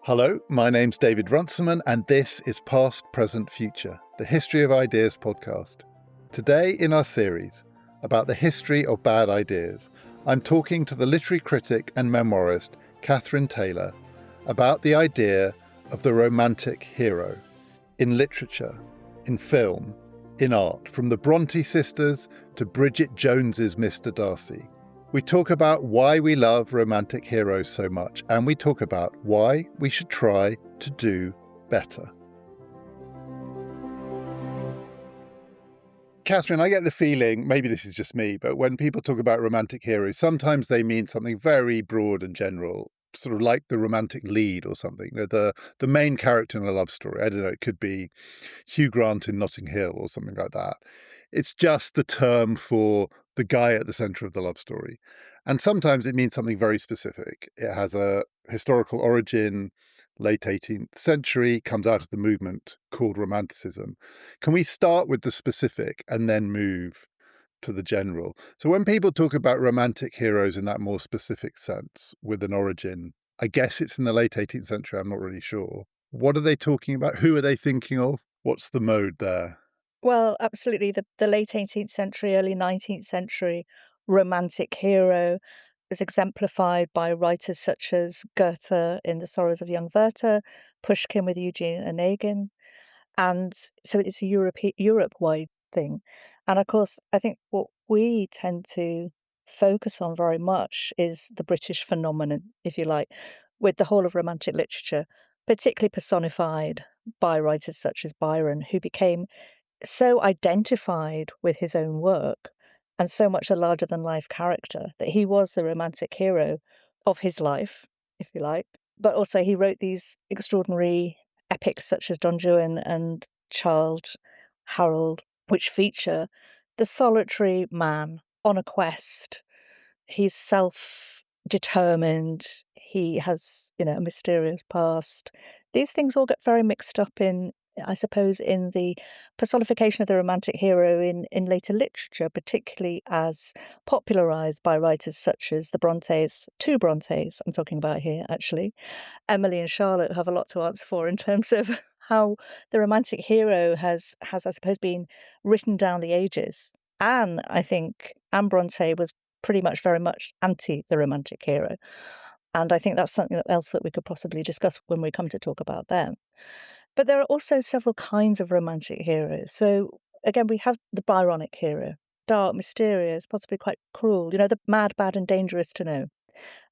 Hello, my name's David Runciman, and this is Past, Present, Future, the History of Ideas podcast. Today in our series about the history of bad ideas, I'm talking to the literary critic and memoirist Catherine Taylor about the idea of the romantic hero in literature, in film, in art, from the Bronte sisters to Bridget Jones's Mr. Darcy. We talk about why we love romantic heroes so much, and we talk about why we should try to do better. Catherine, I get the feeling, maybe this is just me, but when people talk about romantic heroes, sometimes they mean something very broad and general, sort of like the romantic lead or something. You know, the main character in a love story. I don't know, it could be Hugh Grant in Notting Hill or something like that. It's just the term for the guy at the centre of the love story. And sometimes it means something very specific. It has a historical origin, late 18th century, comes out of the movement called Romanticism. Can we start with the specific and then move to the general? So when people talk about romantic heroes in that more specific sense with an origin, I guess it's in the late 18th century, I'm not really sure. What are they talking about? Who are they thinking of? What's the mode there? Well, absolutely. The late 18th century, early 19th century romantic hero is exemplified by writers such as Goethe in The Sorrows of Young Werther, Pushkin with Eugene Onegin. And so it's a Europe-wide thing. And of course, I think what we tend to focus on very much is the British phenomenon, if you like, with the whole of Romantic literature, particularly personified by writers such as Byron, who became so identified with his own work and so much a larger-than-life character that he was the romantic hero of his life, if you like. But also he wrote these extraordinary epics such as Don Juan and Childe Harold, which feature the solitary man on a quest. He's self-determined. He has, a mysterious past. These things all get very mixed up in, I suppose, in the personification of the romantic hero in later literature, particularly as popularised by writers such as the Brontes, two Brontes I'm talking about here, actually. Emily and Charlotte have a lot to answer for in terms of how the romantic hero has I suppose, been written down the ages. Anne Bronte was pretty much very much anti the romantic hero. And I think that's something else that we could possibly discuss when we come to talk about them. But there are also several kinds of romantic heroes. So again, we have the Byronic hero, dark, mysterious, possibly quite cruel, the mad, bad and dangerous to know.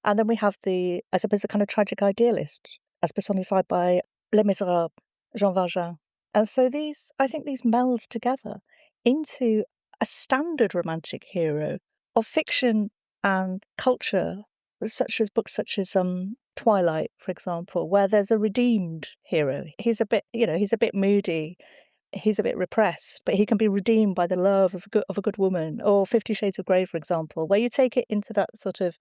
And then we have the kind of tragic idealist, as personified by Les Miserables, Jean Valjean. And so I think these meld together into a standard romantic hero of fiction and culture, books such as Twilight, for example, where there's a redeemed hero. He's a bit moody, he's a bit repressed, but he can be redeemed by the love of a good woman. Or 50 Shades of Grey, for example, where you take it into that sort of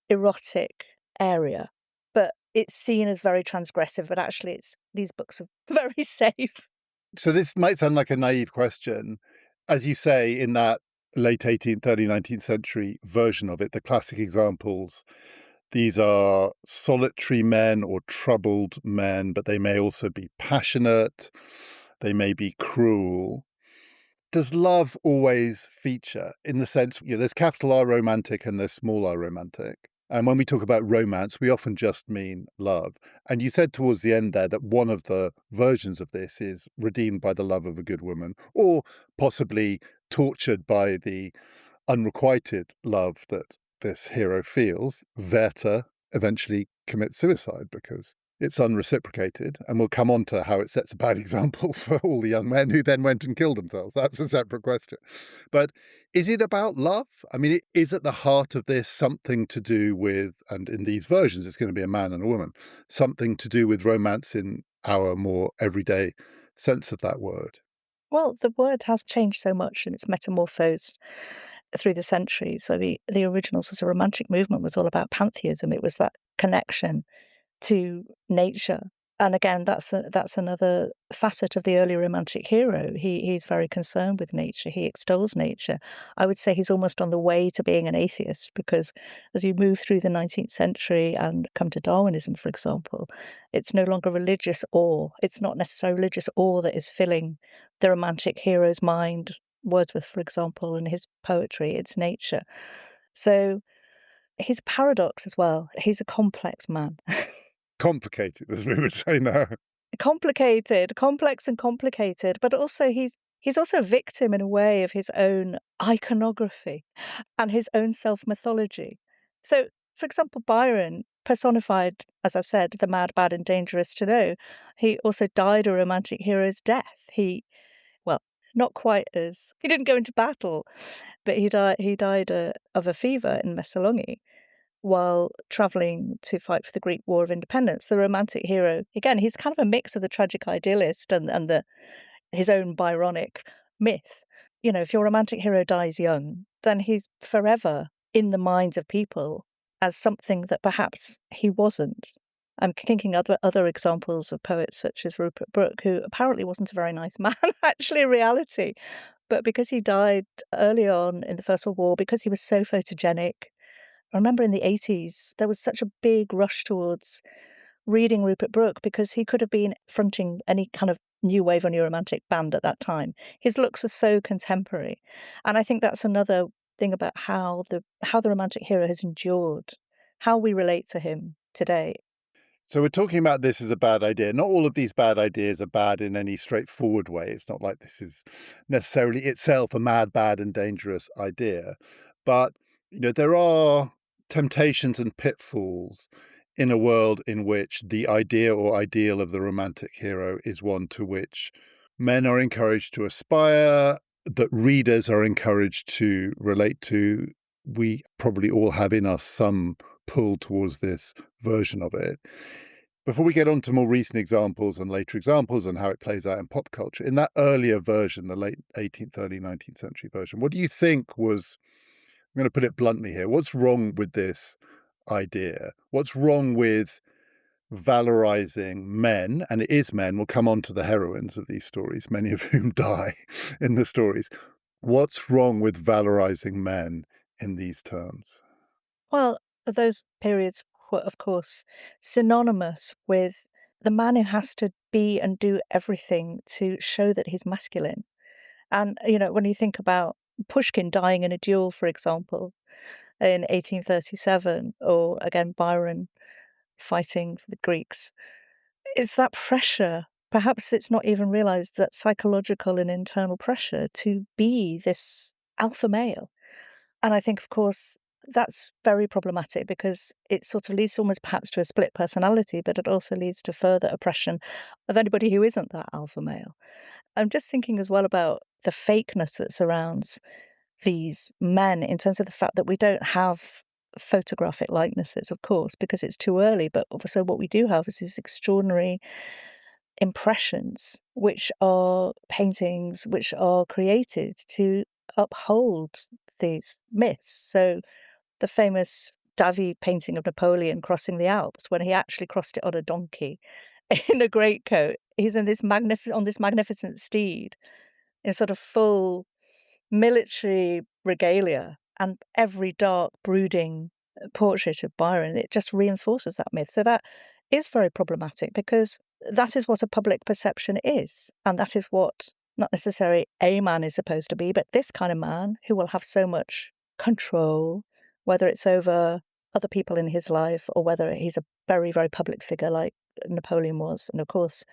erotic area, but it's seen as very transgressive, but actually these books are very safe. So this might sound like a naive question. As you say, in that late 18th, early 19th century version of it, the classic examples, these are solitary men or troubled men, but they may also be passionate, they may be cruel. Does love always feature in the sense, there's capital R romantic and there's small r romantic? And when we talk about romance, we often just mean love. And you said towards the end there that one of the versions of this is redeemed by the love of a good woman, or possibly tortured by the unrequited love that this hero feels. Werther eventually commits suicide because it's unreciprocated, and we'll come on to how it sets a bad example for all the young men who then went and killed themselves. That's a separate question. But is it about love? I mean, is at the heart of this something to do with, and in these versions it's going to be a man and a woman, something to do with romance in our more everyday sense of that word? Well, the word has changed so much and it's metamorphosed through the centuries. So the original sort of romantic movement was all about pantheism. It was that connection to nature And again, that's another facet of the early romantic hero. He's very concerned with nature. He extols nature. I would say he's almost on the way to being an atheist because as you move through the 19th century and come to Darwinism, for example, it's no longer religious awe. It's not necessarily religious awe that is filling the romantic hero's mind. Wordsworth, for example, in his poetry, it's nature. So he's a paradox as well. He's a complex man. Complicated, as we would say now. Complicated, complex and complicated, but also he's also a victim in a way of his own iconography and his own self-mythology. So, for example, Byron personified, as I've said, the mad, bad, and dangerous to know. He also died a romantic hero's death. Well, not quite as he didn't go into battle, but he died of a fever in Messalongi while travelling to fight for the Greek War of Independence. The romantic hero, again, he's kind of a mix of the tragic idealist and his own Byronic myth. You know, if your romantic hero dies young, then he's forever in the minds of people as something that perhaps he wasn't. I'm thinking other examples of poets such as Rupert Brooke, who apparently wasn't a very nice man, actually in reality. But because he died early on in the First World War, because he was so photogenic, I remember in the 80s, there was such a big rush towards reading Rupert Brooke because he could have been fronting any kind of new wave or new romantic band at that time. His looks were so contemporary. And I think that's another thing about how the romantic hero has endured, how we relate to him today. So we're talking about this as a bad idea. Not all of these bad ideas are bad in any straightforward way. It's not like this is necessarily itself a mad, bad, and dangerous idea. But, there are temptations and pitfalls in a world in which the idea or ideal of the romantic hero is one to which men are encouraged to aspire, that readers are encouraged to relate to. We probably all have in us some pull towards this version of it. Before we get on to more recent examples and later examples and how it plays out in pop culture, in that earlier version, the late 18th, early 19th century version, what do you think was, I'm going to put it bluntly here, what's wrong with this idea? What's wrong with valorizing men? And it is men, we'll come on to the heroines of these stories, many of whom die in the stories. What's wrong with valorizing men in these terms? Well, those periods were, of course, synonymous with the man who has to be and do everything to show that he's masculine. And, when you think about Pushkin dying in a duel, for example, in 1837, or again, Byron fighting for the Greeks, it's that pressure. Perhaps it's not even realized that psychological and internal pressure to be this alpha male. And I think, of course, that's very problematic because it sort of leads almost perhaps to a split personality, but it also leads to further oppression of anybody who isn't that alpha male. I'm just thinking as well about the fakeness that surrounds these men in terms of the fact that we don't have photographic likenesses, of course, because it's too early. But also what we do have is these extraordinary impressions, which are paintings which are created to uphold these myths. So the famous Davy painting of Napoleon crossing the Alps, when he actually crossed it on a donkey in a greatcoat. He's in this on this magnificent steed in sort of full military regalia, and every dark, brooding portrait of Byron, it just reinforces that myth. So that is very problematic because that is what a public perception is, and that is what not necessarily a man is supposed to be, but this kind of man who will have so much control, whether it's over other people in his life or whether he's a very, very public figure like Napoleon was. And of course,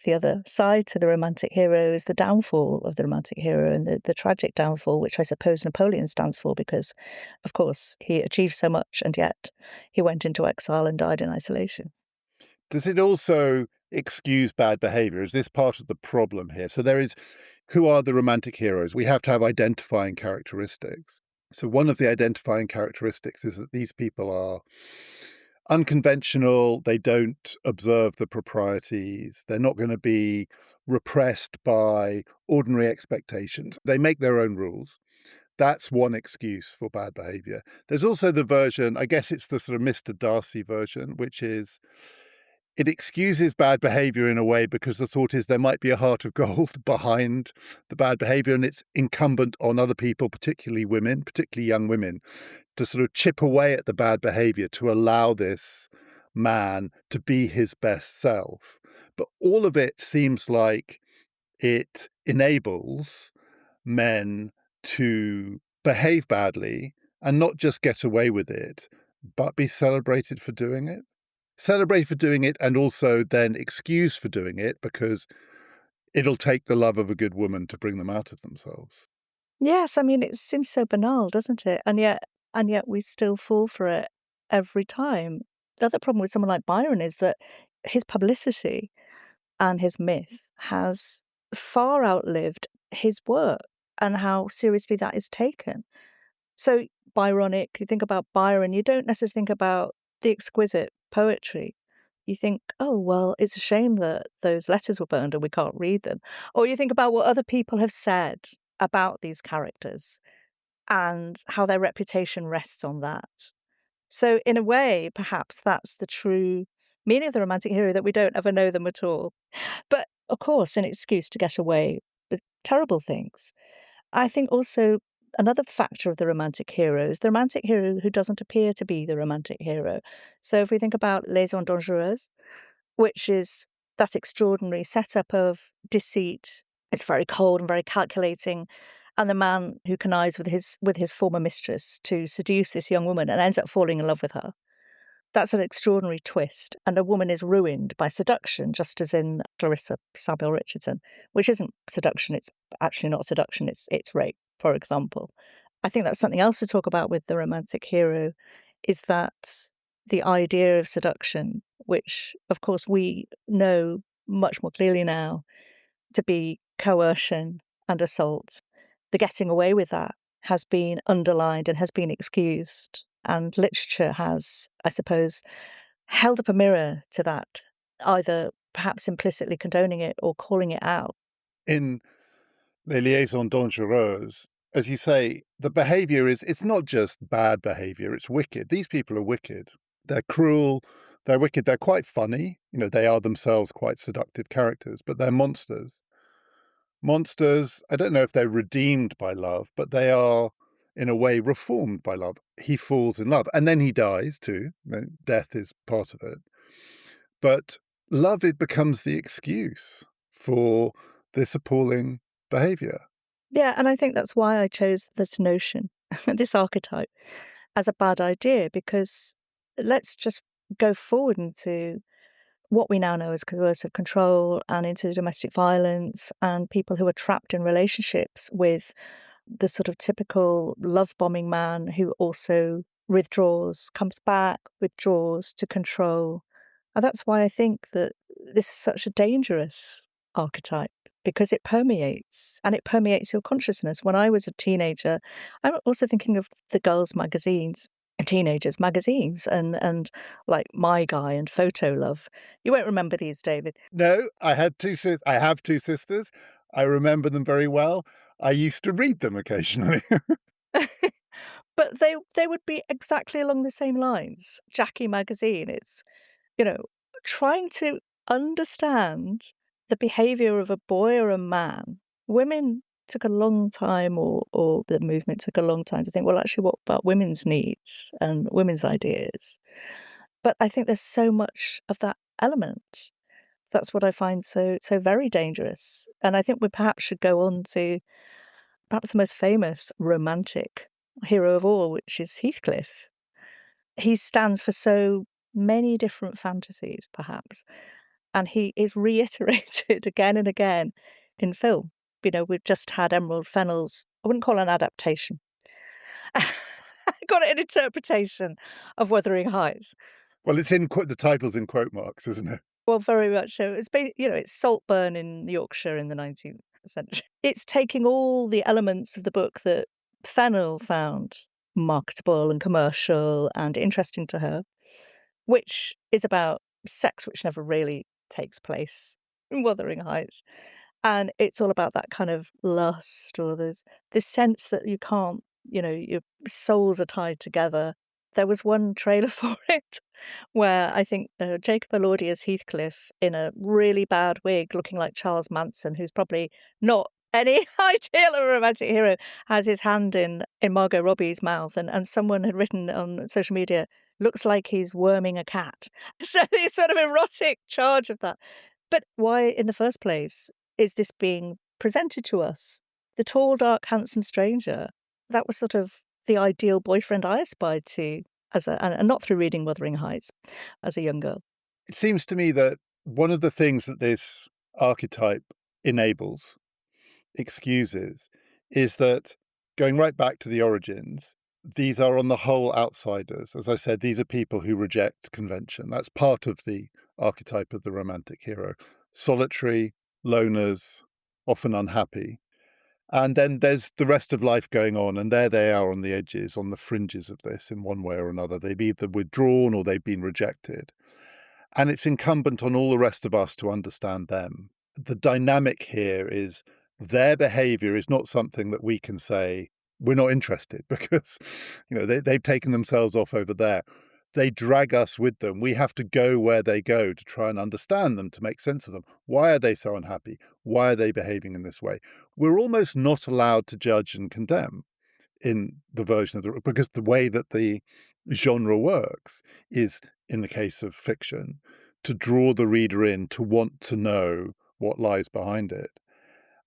the other side to the romantic hero is the downfall of the romantic hero and the tragic downfall, which I suppose Napoleon stands for because, of course, he achieved so much and yet he went into exile and died in isolation. Does it also excuse bad behavior? Is this part of the problem here? So there is, who are the romantic heroes? We have to have identifying characteristics. So one of the identifying characteristics is that these people are unconventional, they don't observe the proprieties, they're not going to be repressed by ordinary expectations. They make their own rules. That's one excuse for bad behavior. There's also the version, I guess it's the sort of Mr. Darcy version, which is it excuses bad behavior in a way because the thought is there might be a heart of gold behind the bad behavior, and it's incumbent on other people, particularly women, particularly young women, to sort of chip away at the bad behavior to allow this man to be his best self. But all of it seems like it enables men to behave badly and not just get away with it, but be celebrated for doing it. Celebrated for doing it and also then excused for doing it because it'll take the love of a good woman to bring them out of themselves. Yes, I mean, it seems so banal, doesn't it? And yet we still fall for it every time. The other problem with someone like Byron is that his publicity and his myth has far outlived his work and how seriously that is taken. So Byronic, you think about Byron, you don't necessarily think about the exquisite poetry. You think, oh, well, it's a shame that those letters were burned and we can't read them. Or you think about what other people have said about these characters and how their reputation rests on that. So, in a way, perhaps that's the true meaning of the romantic hero, that we don't ever know them at all. But of course, an excuse to get away with terrible things. I think also another factor of the romantic hero is the romantic hero who doesn't appear to be the romantic hero. So if we think about Liaisons Dangereuses, which is that extraordinary setup of deceit, it's very cold and very calculating, and the man who connives with his former mistress to seduce this young woman and ends up falling in love with her. That's an extraordinary twist, and a woman is ruined by seduction, just as in Clarissa Samuel Richardson, which isn't seduction, it's actually not seduction, it's rape, for example. I think that's something else to talk about with the romantic hero, is that the idea of seduction, which of course we know much more clearly now to be coercion and assault, the getting away with that has been underlined and has been excused. And literature has, I suppose, held up a mirror to that, either perhaps implicitly condoning it or calling it out. In Les Liaisons Dangereuses, as you say, the behavior it's not just bad behavior, it's wicked. These people are wicked. They're cruel, they're wicked, they're quite funny. They are themselves quite seductive characters, but they're monsters. Monsters, I don't know if they're redeemed by love, but they are, in a way, reformed by love. He falls in love, and then he dies too. Death is part of it. But love, it becomes the excuse for this appalling behavior. Yeah, and I think that's why I chose this notion, this archetype, as a bad idea, because let's just go forward into what we now know as coercive control and into domestic violence and people who are trapped in relationships with the sort of typical love bombing man who also withdraws, comes back, withdraws to control. And that's why I think that this is such a dangerous archetype, because it permeates and it permeates your consciousness. When I was a teenager, I'm also thinking of the girls' magazines, teenagers' magazines, and like My Guy and Photo Love. You won't remember these, David. No, I have two sisters. I remember them very well. I used to read them occasionally. But they would be exactly along the same lines. Jackie magazine, it's, you know, trying to understand the behavior of a boy or a man. Women took a long time, or the movement took a long time to think, well, actually, what about women's needs and women's ideas? But I think there's so much of that element. That's what I find so very dangerous. And I think we perhaps should go on to perhaps the most famous romantic hero of all, which is Heathcliff. He stands for so many different fantasies, perhaps, and he is reiterated again and again in film. We've just had Emerald Fennell's, I wouldn't call it an adaptation. I got it an interpretation of Wuthering Heights. Well, it's the title's in quote marks, isn't it? Well, very much so. It's Saltburn in Yorkshire in the 19th century. It's taking all the elements of the book that Fennell found marketable and commercial and interesting to her, which is about sex which never really takes place in Wuthering Heights. And it's all about that kind of lust, or there's this sense that you can't, your souls are tied together. There was one trailer for it where I think Jacob Elordi as Heathcliff in a really bad wig, looking like Charles Manson, who's probably not any ideal of a romantic hero, has his hand in Margot Robbie's mouth, and someone had written on social media, looks like he's worming a cat. So the sort of erotic charge of that. But why, in the first place, is this being presented to us? The tall, dark, handsome stranger, that was sort of the ideal boyfriend I aspired to and not through reading Wuthering Heights as a young girl. It seems to me that one of the things that this archetype enables, excuses, is that going right back to the origins, these are on the whole outsiders. As I said, these are people who reject convention. That's part of the archetype of the romantic hero. Solitary, loners, often unhappy. And then there's the rest of life going on, and there they are on the edges, on the fringes of this in one way or another. They've either withdrawn or they've been rejected. And it's incumbent on all the rest of us to understand them. The dynamic here is their behavior is not something that we can say, we're not interested because, they've taken themselves off over there. They drag us with them. We have to go where they go to try and understand them, to make sense of them. Why are they so unhappy? Why are they behaving in this way? We're almost not allowed to judge and condemn in the version of because the way that the genre works is, in the case of fiction, to draw the reader in, to want to know what lies behind it.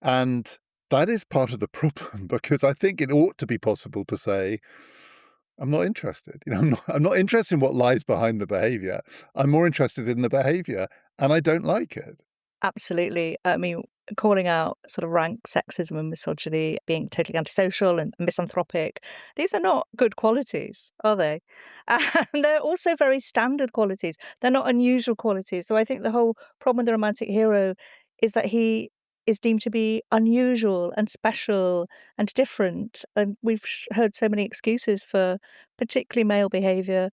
And that is part of the problem, because I think it ought to be possible to say, I'm not interested. I'm not interested in what lies behind the behavior. I'm more interested in the behavior, and I don't like it. Absolutely. I mean, calling out sort of rank sexism and misogyny, being totally antisocial and misanthropic, these are not good qualities, are they? And they're also very standard qualities. They're not unusual qualities. So I think the whole problem with the romantic hero is that he is deemed to be unusual and special and different. And we've heard so many excuses for particularly male behaviour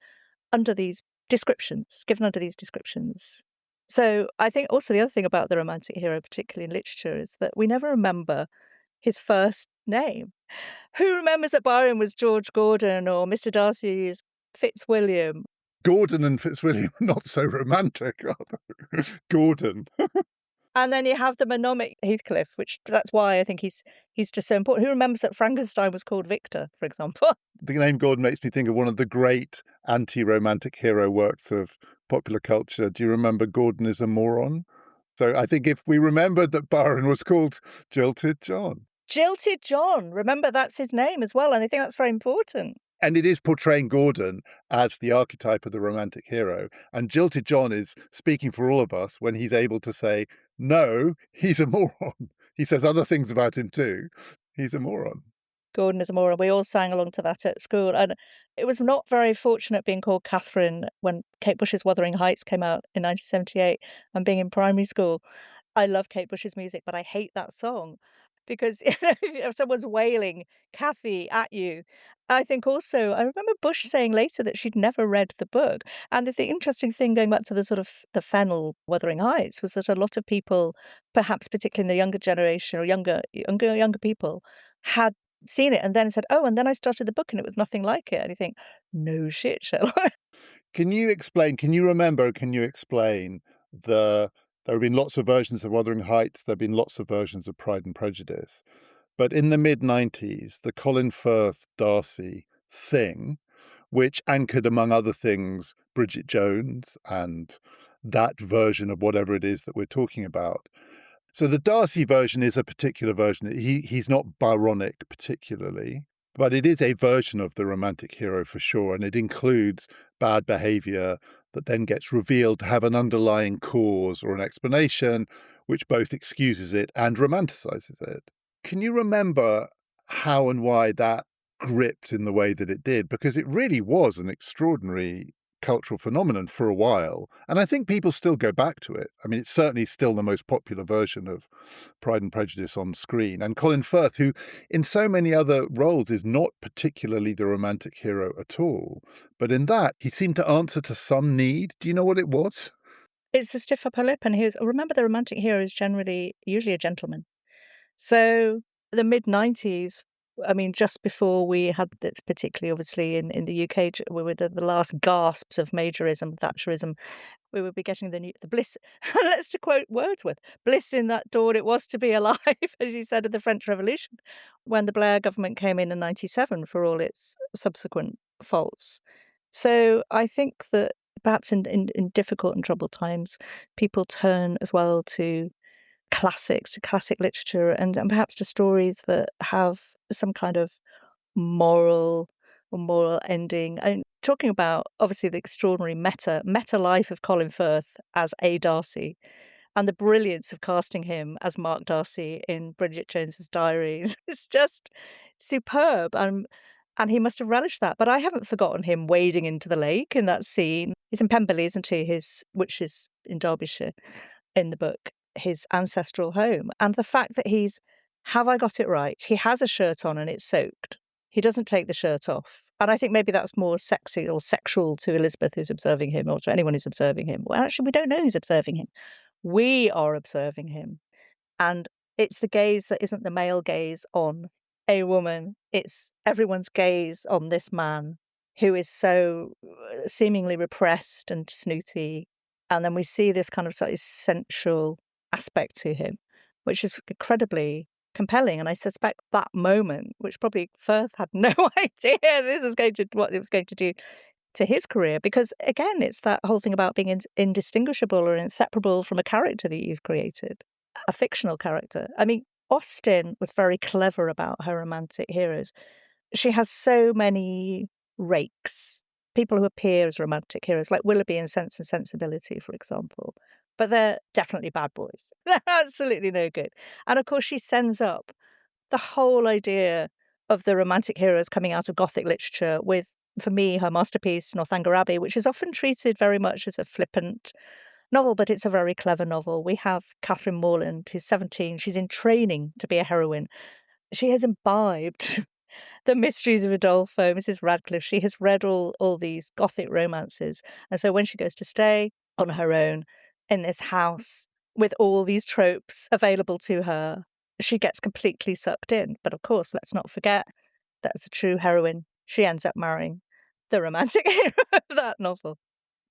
under these descriptions, given under these descriptions. So I think also the other thing about the romantic hero, particularly in literature, is that we never remember his first name. Who remembers that Byron was George Gordon or Mr. Darcy is Fitzwilliam? Gordon and Fitzwilliam are not so romantic, are they? Gordon. And then you have the mnemonic Heathcliff, which that's why I think he's just so important. Who remembers that Frankenstein was called Victor, for example? The name Gordon makes me think of one of the great anti-romantic hero works of popular culture. Do you remember Gordon is a Moron? So I think if we remembered that Byron was called Jilted John. Jilted John. Remember, that's his name as well. And I think that's very important. And it is portraying Gordon as the archetype of the romantic hero. And Jilted John is speaking for all of us when he's able to say, no, he's a moron. He says other things about him too. He's a moron. Gordon is a moron. We all sang along to that at school. And it was not very fortunate being called Catherine when Kate Bush's Wuthering Heights came out in 1978 and being in primary school. I love Kate Bush's music, but I hate that song because if someone's wailing Kathy at you. I think also, I remember Bush saying later that she'd never read the book. And the interesting thing going back to the sort of the Fennel Wuthering Heights was that a lot of people, perhaps particularly in the younger generation or younger people, had seen it and then said, oh, and then I started the book and it was nothing like it. And you think, no shit, Sherlock. Can you explain there have been lots of versions of Wuthering Heights, there have been lots of versions of Pride and Prejudice. But in the mid-90s, the Colin Firth Darcy thing, which anchored, among other things, Bridget Jones and that version of whatever it is that we're talking about. So the Darcy version is a particular version. He's not Byronic particularly, but it is a version of the romantic hero for sure. And it includes bad behavior that then gets revealed to have an underlying cause or an explanation, which both excuses it and romanticizes it. Can you remember how and why that gripped in the way that it did? Because it really was an extraordinary cultural phenomenon for a while. And I think people still go back to it. I mean, it's certainly still the most popular version of Pride and Prejudice on screen. And Colin Firth, who in so many other roles is not particularly the romantic hero at all, but in that he seemed to answer to some need. Do you know what it was? It's the stiff upper lip. And remember, the romantic hero is usually a gentleman. So the mid-90s I mean, just before we had this, particularly obviously in the UK, we were the last gasps of Majorism, Thatcherism, we would be getting the bliss, let's to quote Wordsworth, bliss in that dawn it was to be alive, as he said of the French Revolution, when the Blair government came in '97 for all its subsequent faults. So I think that perhaps in difficult and troubled times, people turn as well to classics, to classic literature, and perhaps to stories that have some kind of moral or moral ending. And talking about obviously the extraordinary meta life of Colin Firth as a Darcy, and the brilliance of casting him as Mark Darcy in Bridget Jones's Diary. It's just superb, and he must have relished that. But I haven't forgotten him wading into the lake in that scene. He's in Pemberley, isn't he? Which is in Derbyshire in the book, his ancestral home. And the fact that have I got it right? He has a shirt on and it's soaked. He doesn't take the shirt off. And I think maybe that's more sexy or sexual to Elizabeth, who's observing him, or to anyone who's observing him. Well, actually, we don't know who's observing him. We are observing him. And it's the gaze that isn't the male gaze on a woman. It's everyone's gaze on this man who is so seemingly repressed and snooty. And then we see this kind of slightly sensual aspect to him, which is incredibly compelling. And I suspect that moment, which probably Firth had no idea what it was going to do to his career, because again, it's that whole thing about being indistinguishable or inseparable from a character that you've created, a fictional character. I mean, Austen was very clever about her romantic heroes. She has so many rakes, people who appear as romantic heroes, like Willoughby in Sense and Sensibility, for example. But they're definitely bad boys. They're absolutely no good. And of course, she sends up the whole idea of the romantic heroes coming out of Gothic literature with, for me, her masterpiece, Northanger Abbey, which is often treated very much as a flippant novel, but it's a very clever novel. We have Catherine Morland, who's 17. She's in training to be a heroine. She has imbibed the mysteries of Udolpho, Mrs. Radcliffe. She has read all these Gothic romances. And so when she goes to stay on her own in this house with all these tropes available to her, she gets completely sucked in. But of course, let's not forget that as a true heroine, she ends up marrying the romantic hero of that novel.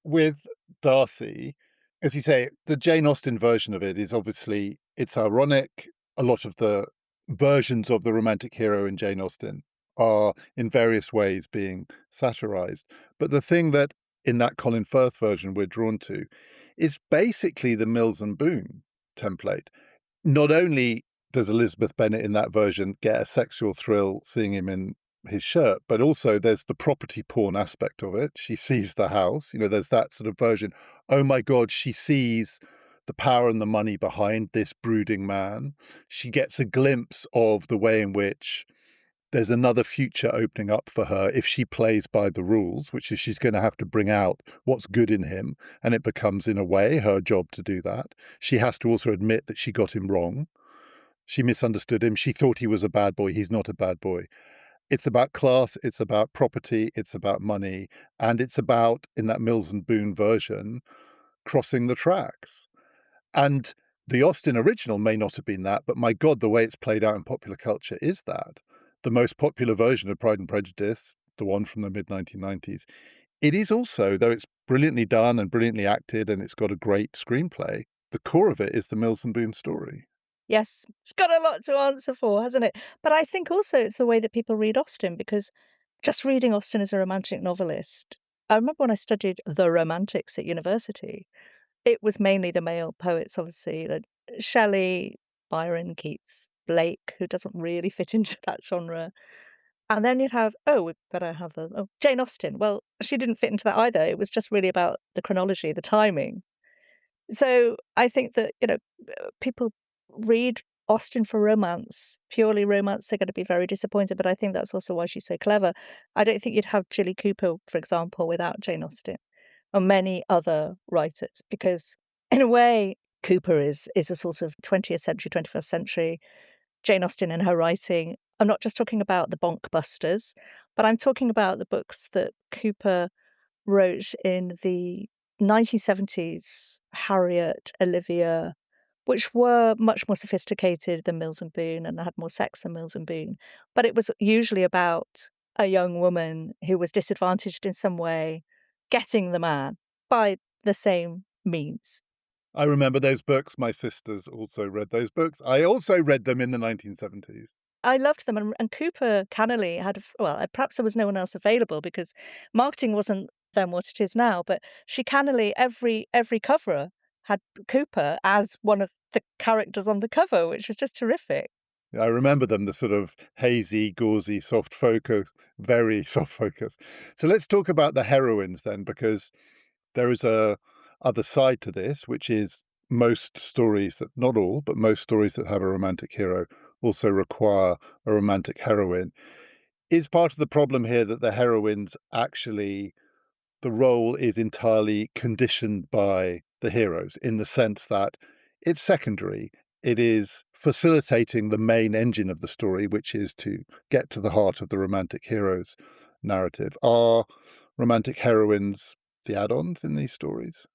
With Darcy, as you say, the Jane Austen version of it is obviously, it's ironic. A lot of the versions of the romantic hero in Jane Austen are in various ways being satirized. But the thing that in that Colin Firth version we're drawn to is basically the Mills and Boon template. Not only does Elizabeth Bennet in that version get a sexual thrill seeing him in his shirt, but also there's the property porn aspect of it. She sees the house, there's that sort of version. Oh my God, she sees the power and the money behind this brooding man. She gets a glimpse of the way in which there's another future opening up for her if she plays by the rules, which is she's going to have to bring out what's good in him. And it becomes, in a way, her job to do that. She has to also admit that she got him wrong. She misunderstood him. She thought he was a bad boy. He's not a bad boy. It's about class, it's about property, it's about money, and it's about, in that Mills and Boon version, crossing the tracks. And the Austen original may not have been that, but my God, the way it's played out in popular culture is that. The most popular version of Pride and Prejudice, the one from the mid-1990s, it is also, though it's brilliantly done and brilliantly acted and it's got a great screenplay, the core of it is the Mills and Boon story. Yes, it's got a lot to answer for, hasn't it? But I think also it's the way that people read Austen, because just reading Austen as a romantic novelist, I remember when I studied the Romantics at university, it was mainly the male poets, obviously, like Shelley, Byron, Keats, Blake, who doesn't really fit into that genre. And then you'd have, we better have Jane Austen. Well, she didn't fit into that either. It was just really about the chronology, the timing. So I think that, people read Austen for romance, purely romance, they're going to be very disappointed. But I think that's also why she's so clever. I don't think you'd have Gilly Cooper, for example, without Jane Austen, or many other writers, because in a way, Cooper is a sort of 20th century, 21st century Jane Austen in her writing. I'm not just talking about the Bonk Busters, but I'm talking about the books that Cooper wrote in the 1970s, Harriet, Olivia, which were much more sophisticated than Mills and Boon and had more sex than Mills and Boon. But it was usually about a young woman who was disadvantaged in some way getting the man by the same means. I remember those books. My sisters also read those books. I also read them in the 1970s. I loved them, and Cooper Cannerly had, perhaps there was no one else available because marketing wasn't then what it is now, but she Cannerly, every cover had Cooper as one of the characters on the cover, which was just terrific. I remember them, the sort of hazy, gauzy, soft focus, very soft focus. So let's talk about the heroines then, because there is a other side to this, which is most stories that, not all, but most stories that have a romantic hero also require a romantic heroine. Is part of the problem here that the heroines actually, the role is entirely conditioned by the heroes in the sense that it's secondary. It is facilitating the main engine of the story, which is to get to the heart of the romantic hero's narrative. Are romantic heroines the add-ons in these stories?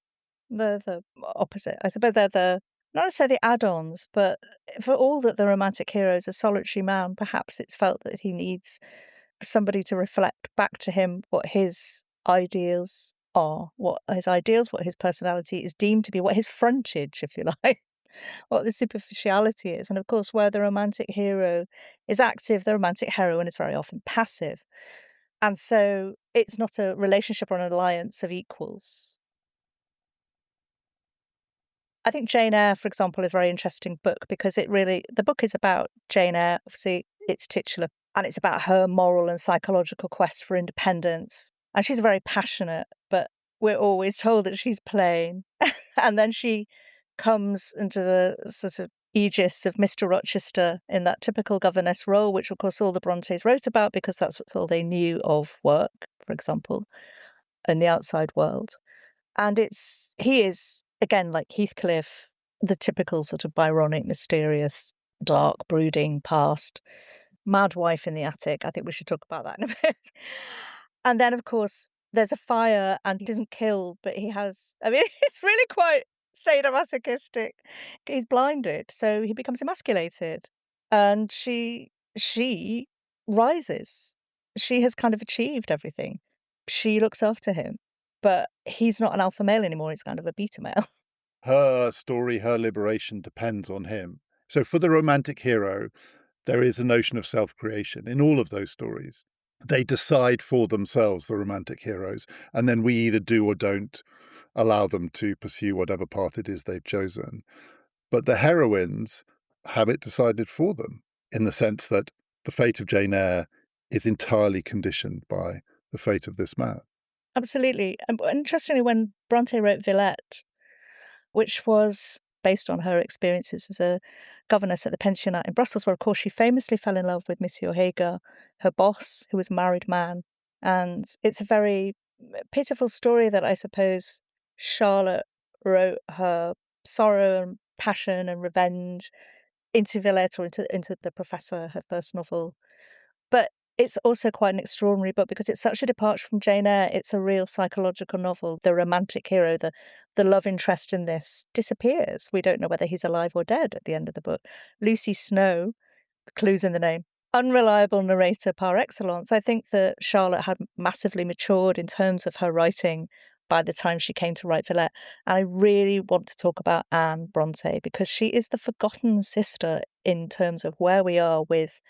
They're the opposite. I suppose they're not necessarily the add-ons, but for all that the romantic hero is a solitary man, perhaps it's felt that he needs somebody to reflect back to him what his ideals are, what his personality is deemed to be, what his frontage, if you like, what the superficiality is. And of course, where the romantic hero is active, the romantic heroine is very often passive. And so it's not a relationship or an alliance of equals. I think Jane Eyre, for example, is a very interesting book because the book is about Jane Eyre, obviously it's titular, and it's about her moral and psychological quest for independence. And she's very passionate, but we're always told that she's plain. And then she comes into the sort of aegis of Mr. Rochester in that typical governess role, which of course all the Brontes wrote about because that's all they knew of work, for example, in the outside world. And he is, again, like Heathcliff, the typical sort of Byronic, mysterious, dark, brooding past. Mad wife in the attic. I think we should talk about that in a bit. And then, of course, there's a fire and he isn't killed, but it's really quite sadomasochistic. He's blinded, so he becomes emasculated. And she rises. She has kind of achieved everything. She looks after him. But he's not an alpha male anymore, he's kind of a beta male. Her story, her liberation depends on him. So for the romantic hero, there is a notion of self-creation in all of those stories. They decide for themselves, the romantic heroes, and then we either do or don't allow them to pursue whatever path it is they've chosen. But the heroines have it decided for them, in the sense that the fate of Jane Eyre is entirely conditioned by the fate of this man. Absolutely. And interestingly, when Bronte wrote Villette, which was based on her experiences as a governess at the pensionnat in Brussels, where, of course, she famously fell in love with Monsieur Hagar, her boss, who was a married man. And it's a very pitiful story that I suppose Charlotte wrote her sorrow and passion and revenge into Villette, or into The Professor, her first novel. But it's also quite an extraordinary book because it's such a departure from Jane Eyre. It's a real psychological novel. The romantic hero, the love interest in this disappears. We don't know whether he's alive or dead at the end of the book. Lucy Snow, the clues in the name, unreliable narrator par excellence. I think that Charlotte had massively matured in terms of her writing by the time she came to write Villette. And I really want to talk about Anne Bronte because she is the forgotten sister in terms of where we are with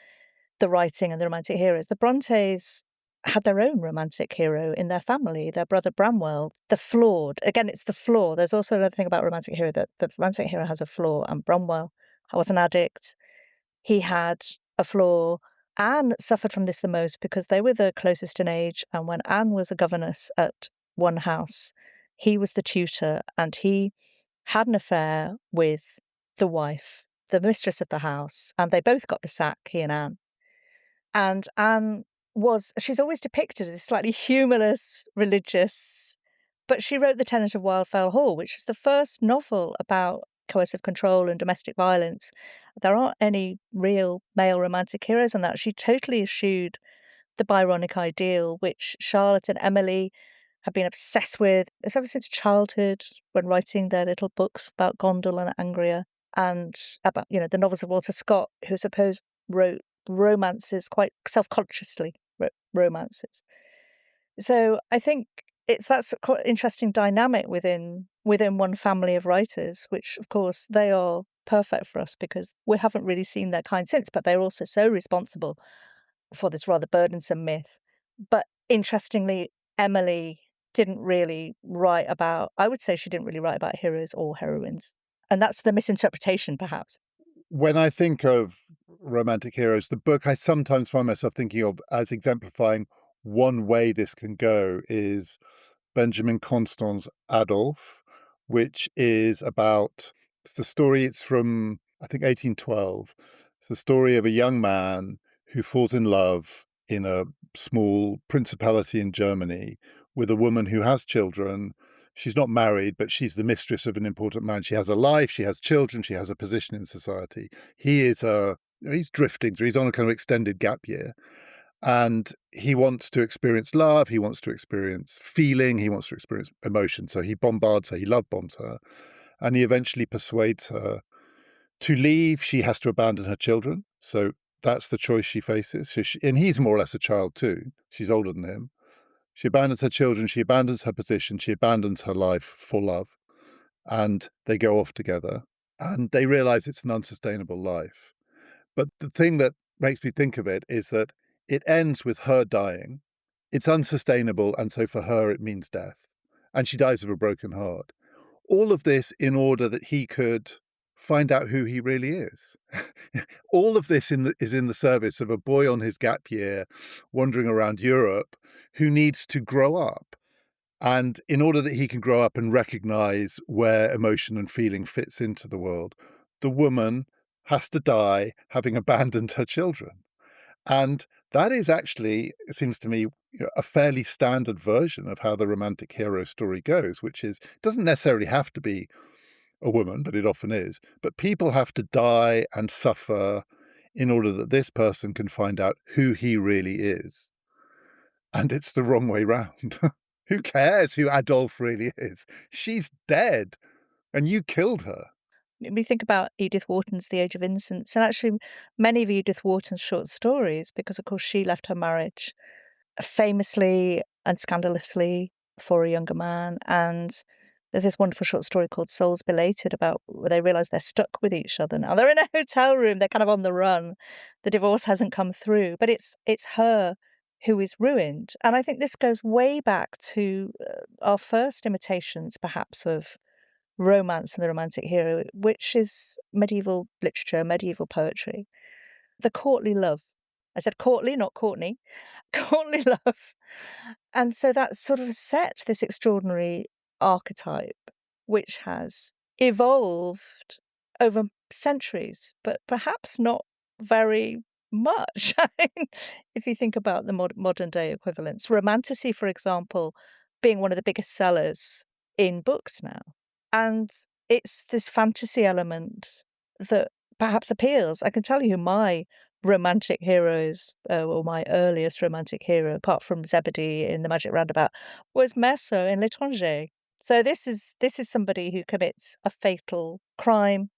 the writing and the romantic heroes. The Brontes had their own romantic hero in their family, their brother Bramwell, the flawed. Again, it's the flaw. There's also another thing about romantic hero, that the romantic hero has a flaw, and Bramwell was an addict. He had a flaw. Anne suffered from this the most because they were the closest in age, and when Anne was a governess at one house, he was the tutor, and he had an affair with the wife, the mistress of the house, and they both got the sack, he and Anne. And Anne she's always depicted as slightly humorless, religious, but she wrote The Tenant of Wildfell Hall, which is the first novel about coercive control and domestic violence. There aren't any real male romantic heroes in that. She totally eschewed the Byronic ideal, which Charlotte and Emily have been obsessed with ever since childhood when writing their little books about Gondel and Angria. and about, the novels of Walter Scott, who I suppose wrote romances quite self-consciously, wrote romances. So I think it's that's quite interesting dynamic within one family of writers, which of course they are perfect for us because we haven't really seen their kind since, but they're also so responsible for this rather burdensome myth. But interestingly, Emily didn't really write about, I would say she didn't really write about heroes or heroines. And that's the misinterpretation, perhaps. When I think of romantic heroes, the book I sometimes find myself thinking of as exemplifying one way this can go is Benjamin Constant's Adolphe, which is about it's the story, it's from, I think, 1812. It's the story of a young man who falls in love in a small principality in Germany with a woman who has children. She's not married, but she's the mistress of an important man. She has a life, she has children, she has a position in society. He's drifting through, he's on a kind of extended gap year. And he wants to experience love, he wants to experience feeling, he wants to experience emotion. So he bombards her, he love bombs her, and he eventually persuades her to leave. She has to abandon her children. So that's the choice she faces. And he's more or less a child too. She's older than him. She abandons her children, she abandons her position, she abandons her life for love, and they go off together. And they realize it's an unsustainable life. But the thing that makes me think of it is that it ends with her dying. It's unsustainable, and so for her it means death. And she dies of a broken heart. All of this in order that he could find out who he really is. All of this is in the service of a boy on his gap year wandering around Europe who needs to grow up. And in order that he can grow up and recognize where emotion and feeling fits into the world, the woman has to die having abandoned her children. And that is actually, it seems to me, a fairly standard version of how the romantic hero story goes, which is, it doesn't necessarily have to be a woman, but it often is. But people have to die and suffer in order that this person can find out who he really is. And it's the wrong way round. Who cares who Adolphe really is? She's dead, and you killed her. We think about Edith Wharton's The Age of Innocence, and actually many of Edith Wharton's short stories, because of course she left her marriage famously and scandalously for a younger man. And there's this wonderful short story called Souls Belated about where they realise they're stuck with each other now. They're in a hotel room, they're kind of on the run. The divorce hasn't come through, but it's her who is ruined. And I think this goes way back to our first imitations, perhaps, of romance and the romantic hero, which is medieval literature, medieval poetry. The courtly love. I said courtly, not Courtney. Courtly love. And so that sort of set this extraordinary archetype, which has evolved over centuries, but perhaps not very much. I mean, if you think about the modern day equivalents, Romanticism, for example, being one of the biggest sellers in books now. And it's this fantasy element that perhaps appeals. I can tell you who my romantic hero is, or my earliest romantic hero, apart from Zebedee in The Magic Roundabout, was Meursault in L'Étranger. So this is somebody who commits a fatal crime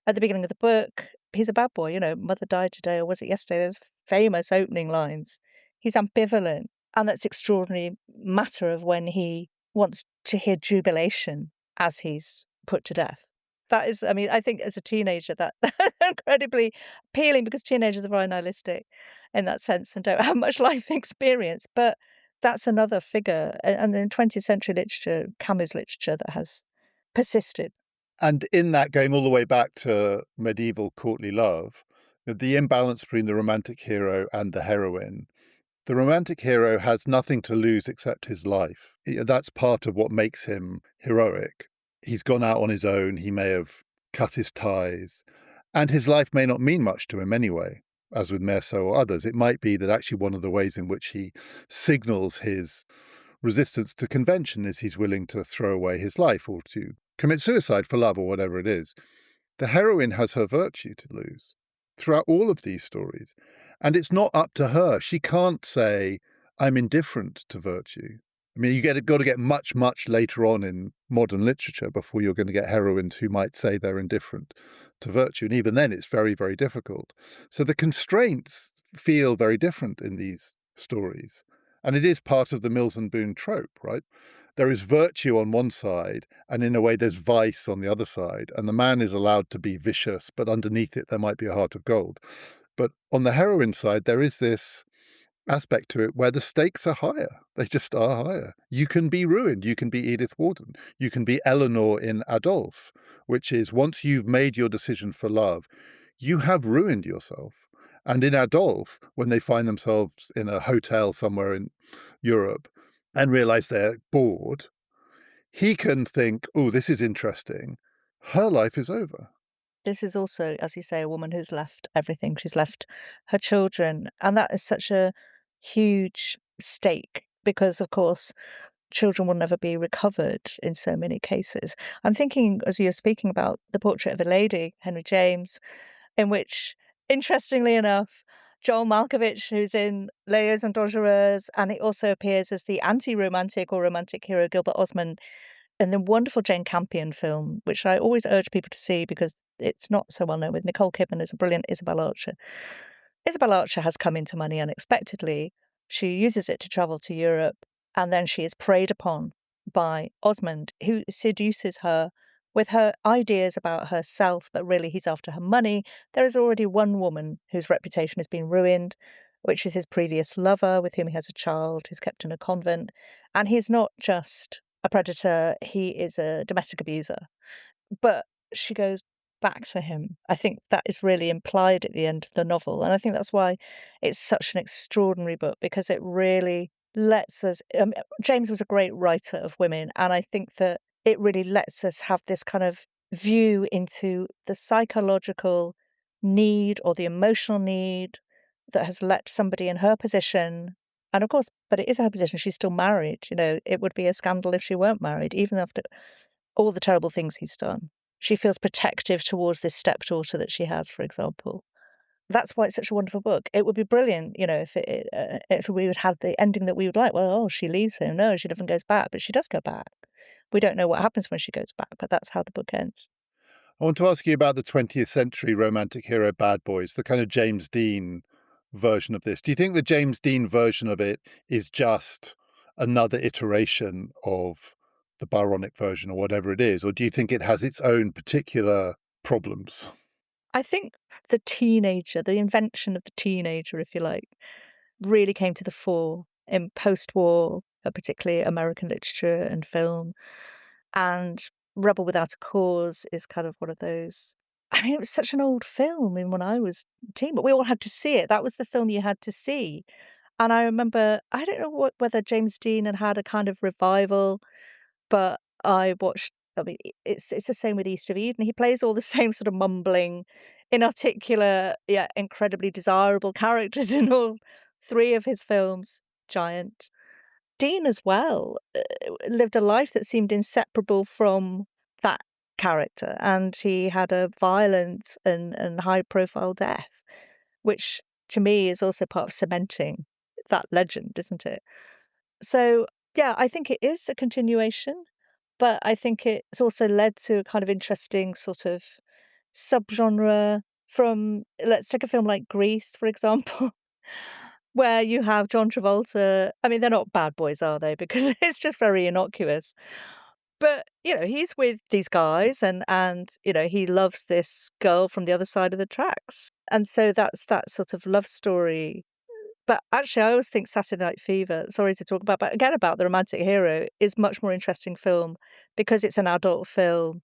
at the beginning of the book. He's a bad boy, mother died today, or was it yesterday? There's famous opening lines. He's ambivalent, and that's extraordinary matter of when he wants to hear jubilation as he's put to death. That is, I mean, I think as a teenager that's incredibly appealing because teenagers are very nihilistic in that sense and don't have much life experience. But that's another figure, and in 20th century literature, Camus literature, that has persisted. And in that, going all the way back to medieval courtly love, the imbalance between the romantic hero and the heroine. The romantic hero has nothing to lose except his life. That's part of what makes him heroic. He's gone out on his own, he may have cut his ties, and his life may not mean much to him anyway, as with Meursault or others. It might be that actually one of the ways in which he signals his resistance to convention is he's willing to throw away his life or to commit suicide for love or whatever it is. The heroine has her virtue to lose throughout all of these stories. And it's not up to her. She can't say, I'm indifferent to virtue. I mean, got to get much, much later on in modern literature before you're going to get heroines who might say they're indifferent to virtue. And even then, it's very, very difficult. So the constraints feel very different in these stories. And it is part of the Mills and Boon trope, right? There is virtue on one side, and in a way, there's vice on the other side. And the man is allowed to be vicious, but underneath it, there might be a heart of gold. But on the heroine side, there is this aspect to it where the stakes are higher. They just are higher. You can be ruined. You can be Edith Wharton. You can be Eleanor in Adolphe, which is once you've made your decision for love, you have ruined yourself. And in Adolphe, when they find themselves in a hotel somewhere in Europe and realize they're bored, he can think, oh, this is interesting. Her life is over. This is also, as you say, a woman who's left everything. She's left her children. And that is such a huge stake because, of course, children will never be recovered in so many cases. I'm thinking, as you're speaking about the Portrait of a Lady, Henry James, in which, interestingly enough, Joel Malkovich, who's in Layers and Dangereuses, and he also appears as the anti-romantic or romantic hero Gilbert Osmond in the wonderful Jane Campion film, which I always urge people to see because it's not so well known, with Nicole Kidman as a brilliant Isabel Archer. Isabel Archer has come into money unexpectedly. She uses it to travel to Europe, and then she is preyed upon by Osmond, who seduces her with her ideas about herself, but really he's after her money. There is already one woman whose reputation has been ruined, which is his previous lover, with whom he has a child, who's kept in a convent. And he's not just a predator, he is a domestic abuser. But she goes back to him. I think that is really implied at the end of the novel. And I think that's why it's such an extraordinary book, because it really lets us. James was a great writer of women, and I think that it really lets us have this kind of view into the psychological need or the emotional need that has let somebody in her position. And of course, but it is her position. She's still married. It would be a scandal if she weren't married, even after all the terrible things he's done. She feels protective towards this stepdaughter that she has, for example. That's why it's such a wonderful book. It would be brilliant, if we would have the ending that we would like. Well, oh, she leaves him. No, she never goes back, but she does go back. We don't know what happens when she goes back, but that's how the book ends. I want to ask you about the 20th century romantic hero Bad Boys, the kind of James Dean version of this. Do you think the James Dean version of it is just another iteration of the Byronic version or whatever it is? Or do you think it has its own particular problems? I think the invention of the teenager, if you like, really came to the fore in post-war, particularly American literature and film. And Rebel Without a Cause is kind of one of those. I mean, it was such an old film when I was a teen, but we all had to see it. That was the film you had to see. And I remember, I don't know whether James Dean had a kind of revival, but I watched. I mean, it's the same with East of Eden. He plays all the same sort of mumbling, inarticulate, yet incredibly desirable characters in all three of his films. Giant. Dean as well lived a life that seemed inseparable from that character, and he had a violent and high-profile death, which to me is also part of cementing that legend, isn't it? So, yeah, I think it is a continuation, but I think it's also led to a kind of interesting sort of subgenre from, let's take a film like Grease, for example, where you have John Travolta. I mean, they're not bad boys, are they? Because it's just very innocuous. But, he's with these guys and he loves this girl from the other side of the tracks. And so that's that sort of love story. But actually, I always think Saturday Night Fever, sorry to talk about, but again about the romantic hero, is much more interesting film because it's an adult film.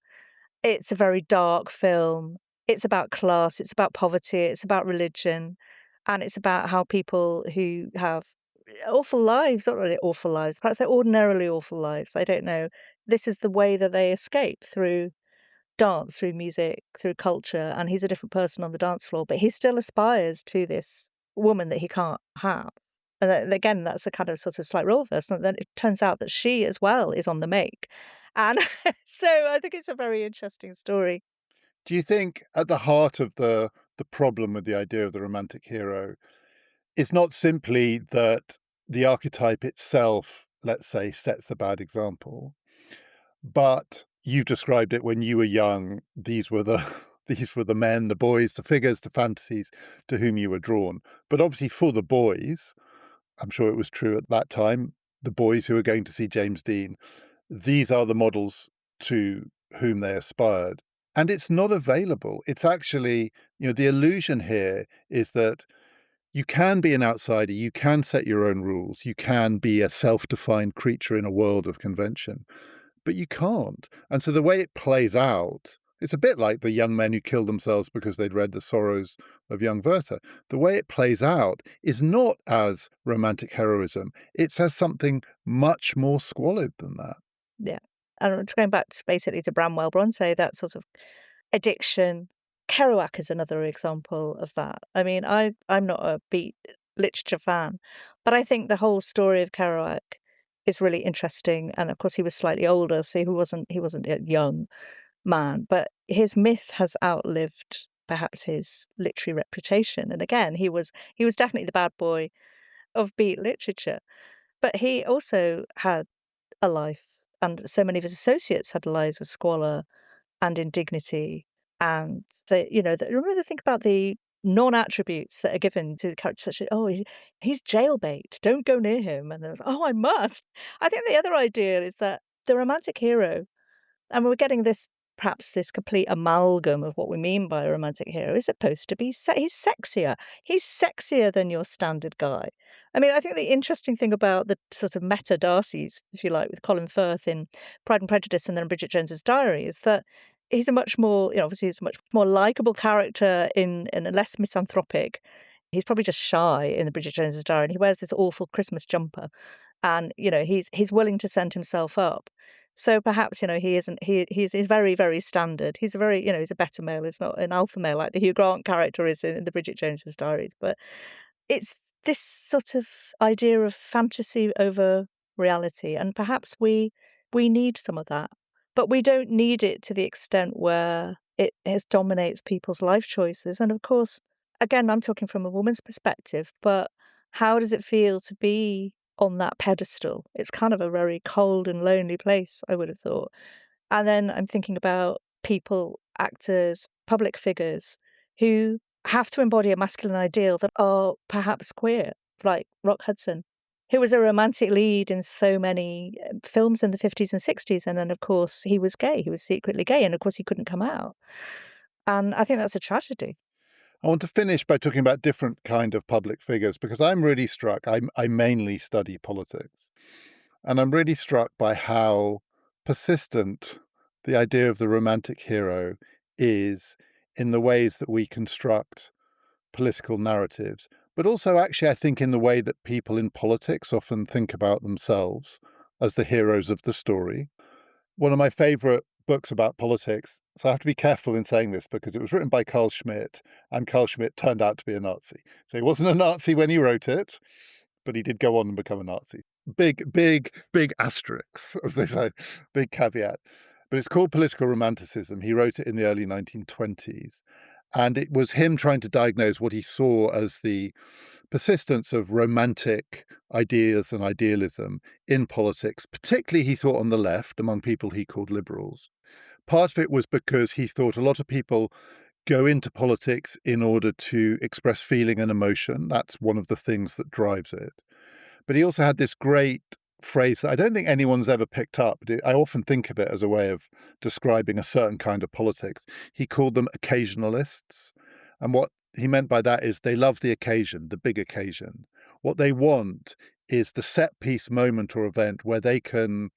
It's a very dark film. It's about class, it's about poverty, it's about religion, and it's about how people who have awful lives, not really awful lives, perhaps they're ordinarily awful lives, I don't know. This is the way that they escape through dance, through music, through culture, and he's a different person on the dance floor, but he still aspires to this woman that he can't have. And then, again, that's a kind of sort of slight role reversal. And then it turns out that she as well is on the make. And so I think it's a very interesting story. Do you think at the heart of the problem with the idea of the romantic hero is not simply that the archetype itself let's say, sets a bad example. But you described it when you were young. These were the these were the men, the boys, the figures, the fantasies to whom you were drawn. But obviously for the boys, I'm sure it was true at that time, the boys who were going to see James Dean, these are the models to whom they aspired. And it's not available. It's actually, the illusion here is that you can be an outsider, you can set your own rules, you can be a self-defined creature in a world of convention, but you can't. And so the way it plays out, it's a bit like the young men who killed themselves because they'd read The Sorrows of Young Werther. The way it plays out is not as romantic heroism, it's as something much more squalid than that. Yeah. And just going back to basically to Bramwell Bronte, that sort of addiction. Kerouac is another example of that. I mean, I'm not a beat literature fan, but I think the whole story of Kerouac is really interesting. And of course, he was slightly older, so he wasn't a young man, but his myth has outlived perhaps his literary reputation. And again, he was definitely the bad boy of beat literature, but he also had a life, and so many of his associates had lives of squalor and indignity. And remember to think about the non-attributes that are given to the character, such as, oh, he's jailbait, don't go near him. And there's, oh, I must. I think the other idea is that the romantic hero, and we're getting perhaps this complete amalgam of what we mean by a romantic hero, is supposed to be, he's sexier. He's sexier than your standard guy. I mean, I think the interesting thing about the sort of meta Darcys, if you like, with Colin Firth in Pride and Prejudice and then Bridget Jones's Diary, is that he's a much more, obviously he's a much more likable character in a less misanthropic. He's probably just shy in the Bridget Jones's Diary, and he wears this awful Christmas jumper, and he's willing to send himself up. So perhaps he isn't. He's very, very standard. He's a very he's a beta male. He's not an alpha male like the Hugh Grant character is in the Bridget Jones's Diaries. But it's this sort of idea of fantasy over reality, and perhaps we need some of that, but we don't need it to the extent where it dominates people's life choices. And of course, again, I'm talking from a woman's perspective, but how does it feel to be on that pedestal? It's kind of a very cold and lonely place, I would have thought. And then I'm thinking about people, actors, public figures who have to embody a masculine ideal that are perhaps queer, like Rock Hudson, who was a romantic lead in so many films in the 50s and 60s. And then, of course, he was gay. He was secretly gay. And of course, he couldn't come out. And I think that's a tragedy. I want to finish by talking about different kind of public figures because I'm really struck. I mainly study politics, and I'm really struck by how persistent the idea of the romantic hero is in the ways that we construct political narratives, but also actually I think in the way that people in politics often think about themselves as the heroes of the story. One of my favorite books about politics, so I have to be careful in saying this because it was written by Carl Schmitt, and Carl Schmitt turned out to be a Nazi. So he wasn't a Nazi when he wrote it, but he did go on and become a Nazi. Big asterisks, as they say, big caveat. But it's called Political Romanticism. He wrote it in the early 1920s. And it was him trying to diagnose what he saw as the persistence of romantic ideas and idealism in politics, particularly, he thought, on the left, among people he called liberals. Part of it was because he thought a lot of people go into politics in order to express feeling and emotion. That's one of the things that drives it. But he also had this great phrase that I don't think anyone's ever picked up. I often think of it as a way of describing a certain kind of politics. He called them occasionalists. And what he meant by that is they love the occasion, the big occasion. What they want is the set piece moment or event where they can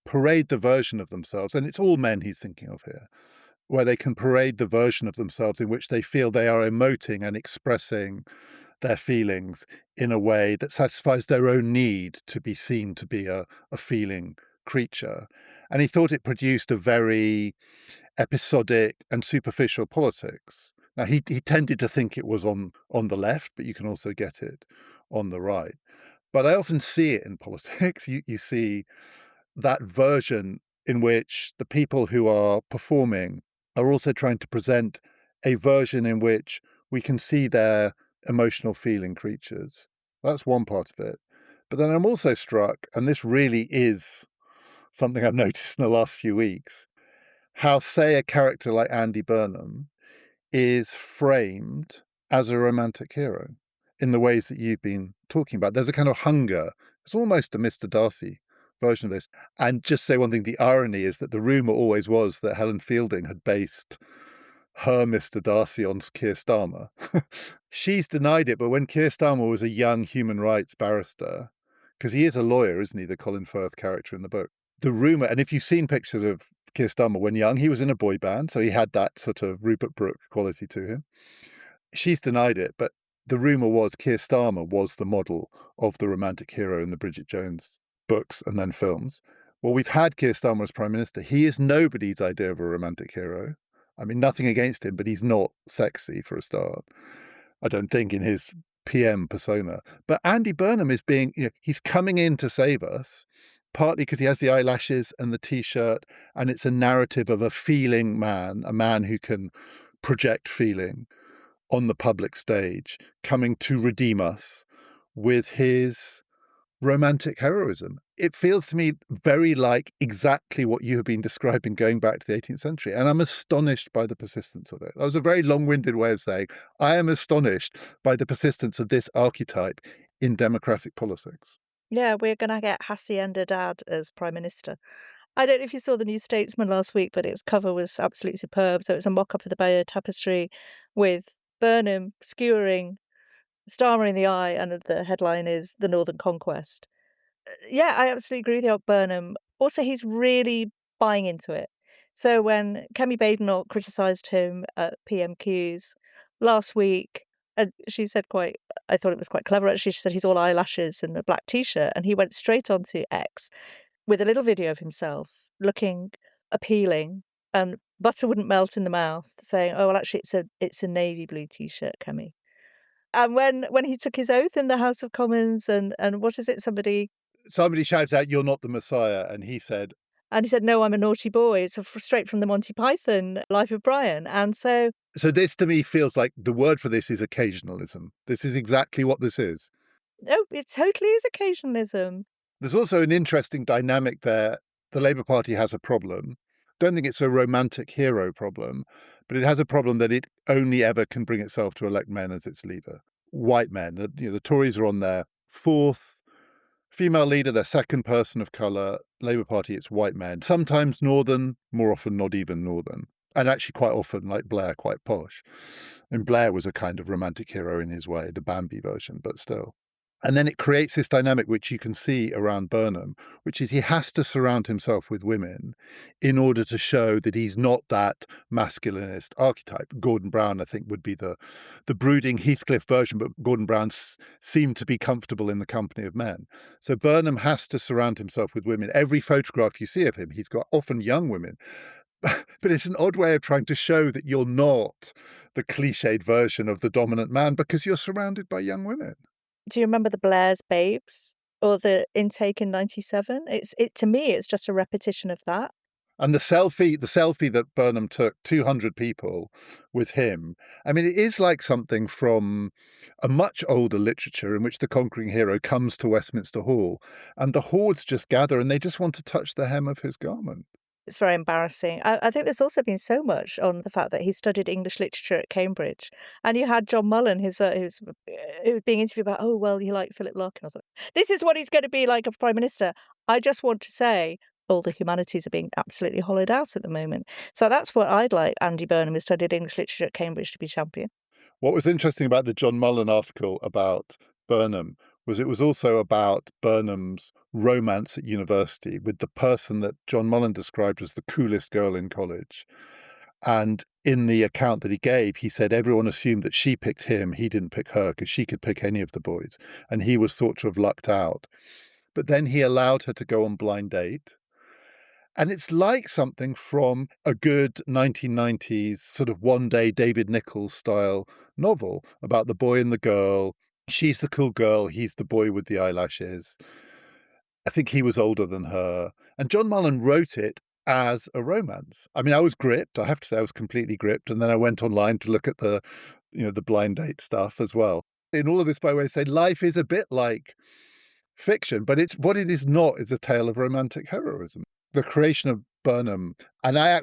parade the version of themselves. And it's all men he's thinking of here, where they can parade the version of themselves in which they feel they are emoting and expressing their feelings in a way that satisfies their own need to be seen to be a feeling creature. And he thought it produced a very episodic and superficial politics. Now, he tended to think it was on the left, but you can also get it on the right. But I often see it in politics. You see that version in which the people who are performing are also trying to present a version in which we can see their emotional feeling creatures. That's one part of it. But then I'm also struck, and this really is something I've noticed in the last few weeks, how, say, a character like Andy Burnham is framed as a romantic hero in the ways that you've been talking about. There's a kind of hunger. It's almost a Mr. Darcy version of this. And just say one thing, the irony is that the rumour always was that Helen Fielding had based her Mr. Darcy on Keir Starmer. She's denied it, but when Keir Starmer was a young human rights barrister, because he is a lawyer, isn't he, the Colin Firth character in the book, the rumour, and if you've seen pictures of Keir Starmer when young, he was in a boy band, so he had that sort of Rupert Brooke quality to him. She's denied it, but the rumour was Keir Starmer was the model of the romantic hero in the Bridget Jones books and then films. Well, we've had Keir Starmer as Prime Minister. He is nobody's idea of a romantic hero. I mean, nothing against him, but he's not sexy for a start, I don't think, in his PM persona. But Andy Burnham is being, he's coming in to save us, partly because he has the eyelashes and the T-shirt, and it's a narrative of a feeling man, a man who can project feeling on the public stage, coming to redeem us with his romantic heroism. It feels to me very like exactly what you have been describing going back to the 18th century. And I'm astonished by the persistence of it. That was a very long-winded way of saying I am astonished by the persistence of this archetype in democratic politics. Yeah, we're going to get Hacienda Dad as Prime Minister. I don't know if you saw the New Statesman last week, but its cover was absolutely superb. So it's a mock-up of the Bayeux Tapestry with Burnham skewering Starmer in the eye, and the headline is The Northern Conquest. Yeah, I absolutely agree with you about Burnham. Also, he's really buying into it. So when Kemi Badenoch criticised him at PMQs last week, and she said I thought it was quite clever actually, she said he's all eyelashes and a black t-shirt, and he went straight onto X with a little video of himself looking appealing, and butter wouldn't melt in the mouth, saying, "Oh well, actually, it's a navy blue t-shirt, Kemi." And when he took his oath in the House of Commons, and what is it? Somebody shouted out, "You're not the Messiah," and he said, "No, I'm a naughty boy." It's straight from the Monty Python Life of Brian, and so this to me feels like the word for this is occasionalism. This is exactly what this is. oh, it totally is occasionalism. There's also an interesting dynamic there. The Labour Party has a problem. Don't think it's a romantic hero problem, but it has a problem that it only ever can bring itself to elect men as its leader. White men. The Tories are on their fourth female leader, their second person of colour. Labour Party, it's white men. Sometimes northern, more often not even northern. And actually quite often, like Blair, quite posh. And Blair was a kind of romantic hero in his way, the Bambi version, but still. And then it creates this dynamic which you can see around Burnham, which is he has to surround himself with women in order to show that he's not that masculinist archetype. Gordon Brown, I think, would be the brooding Heathcliff version, but Gordon Brown seemed to be comfortable in the company of men. So Burnham has to surround himself with women. Every photograph you see of him, he's got often young women. But it's an odd way of trying to show that you're not the cliched version of the dominant man because you're surrounded by young women. Do you remember the Blair's Babes or the intake in '97? To me, it's just a repetition of that. And the selfie that Burnham took, 200 people with him. I mean, it is like something from a much older literature in which the conquering hero comes to Westminster Hall and the hordes just gather and they just want to touch the hem of his garment. It's very embarrassing. I think there's also been so much on the fact that he studied English literature at Cambridge, and you had John Mullen, who was being interviewed about, oh well, you like Philip Larkin. I was like, this is what he's going to be like a prime minister. I just want to say, all the humanities are being absolutely hollowed out at the moment. So that's what I'd like Andy Burnham, who studied English literature at Cambridge, to be champion. What was interesting about the John Mullen article about Burnham was it was also about Burnham's romance at university with the person that John Mullen described as the coolest girl in college. And in the account that he gave, he said everyone assumed that she picked him, he didn't pick her because she could pick any of the boys. And he was thought to have lucked out. But then he allowed her to go on blind date. And it's like something from a good 1990s sort of one day David Nichols style novel about the boy and the girl. She's the cool girl, he's the boy with the eyelashes. I think he was older than her. And John Mullen wrote it as a romance. I mean, I was gripped. I have to say I was completely gripped. And then I went online to look at the blind date stuff as well. In all of this, by the way, say life is a bit like fiction, but it's what it is not is a tale of romantic heroism. The creation of Burnham, and I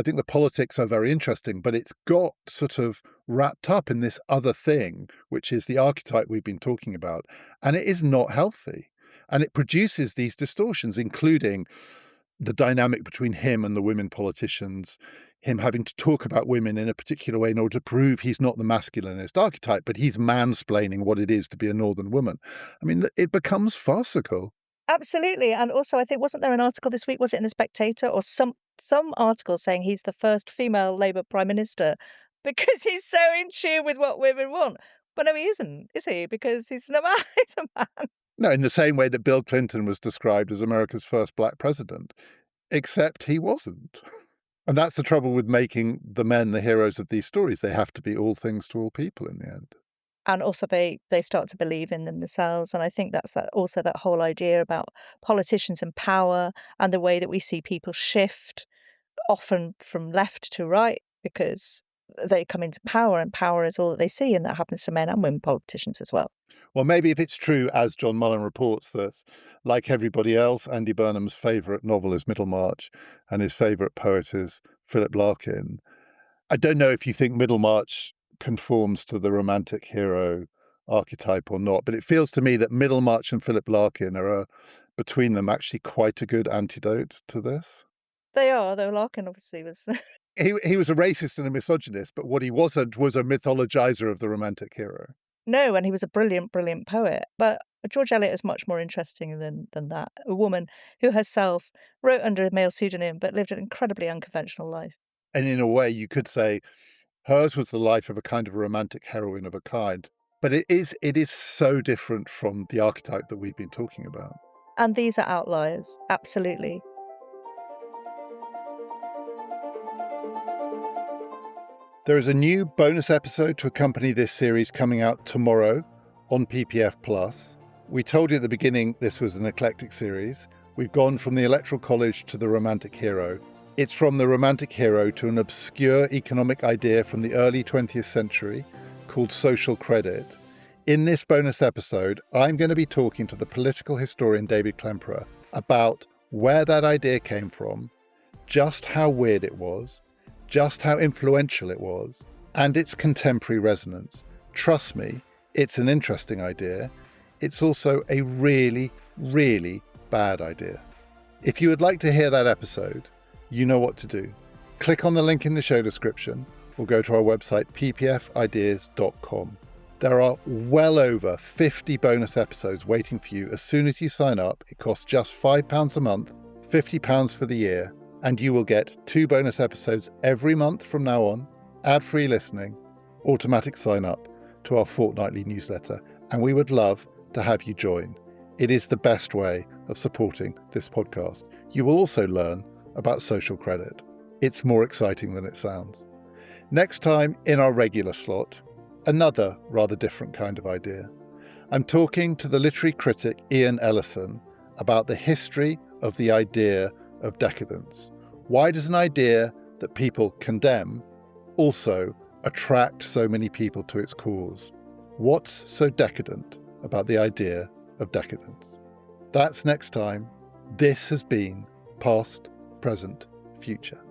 think the politics are very interesting, but it's got sort of wrapped up in this other thing, which is the archetype we've been talking about, and it is not healthy. And it produces these distortions, including the dynamic between him and the women politicians, him having to talk about women in a particular way in order to prove he's not the masculinist archetype, but he's mansplaining what it is to be a northern woman. I mean, it becomes farcical. Absolutely. And also, I think, wasn't there an article this week, was it in The Spectator, or some article saying he's the first female Labour Prime Minister because he's so in tune with what women want? But no, he isn't, is he? Because he's a man. He's a man. No, in the same way that Bill Clinton was described as America's first black president, except he wasn't. And that's the trouble with making the men the heroes of these stories. They have to be all things to all people in the end. And also they start to believe in them themselves. And I think that's also that whole idea about politicians and power and the way that we see people shift, often from left to right, because they come into power and power is all that they see. And that happens to men and women politicians as well. Well, maybe if it's true, as John Mullen reports, that, like everybody else, Andy Burnham's favourite novel is Middlemarch and his favourite poet is Philip Larkin. I don't know if you think Middlemarch conforms to the romantic hero archetype or not, but it feels to me that Middlemarch and Philip Larkin are, between them, actually quite a good antidote to this. They are, though Larkin obviously was... He was a racist and a misogynist, but what he wasn't was a mythologizer of the romantic hero. No, and he was a brilliant, brilliant poet. But George Eliot is much more interesting than that. A woman who herself wrote under a male pseudonym but lived an incredibly unconventional life. And in a way, you could say hers was the life of a kind of a romantic heroine of a kind. But it is so different from the archetype that we've been talking about. And these are outliers, absolutely. There is a new bonus episode to accompany this series coming out tomorrow on PPF+. We told you at the beginning this was an eclectic series. We've gone from the Electoral College to the romantic hero. It's from the romantic hero to an obscure economic idea from the early 20th century called social credit. In this bonus episode, I'm going to be talking to the political historian David Klemperer about where that idea came from, just how weird it was, just how influential it was, and its contemporary resonance. Trust me, it's an interesting idea. It's also a really, really bad idea. If you would like to hear that episode, you know what to do. Click on the link in the show description or go to our website ppfideas.com. There are well over 50 bonus episodes waiting for you as soon as you sign up. It costs just £5 a month, £50 for the year, and you will get 2 bonus episodes every month from now on, ad-free listening, automatic sign-up to our fortnightly newsletter, and we would love to have you join. It is the best way of supporting this podcast. You will also learn about social credit. It's more exciting than it sounds. Next time, in our regular slot, another rather different kind of idea. I'm talking to the literary critic Ian Ellison about the history of the idea of decadence. Why does an idea that people condemn also attract so many people to its cause? What's so decadent about the idea of decadence? That's next time. This has been Past, Present, Future.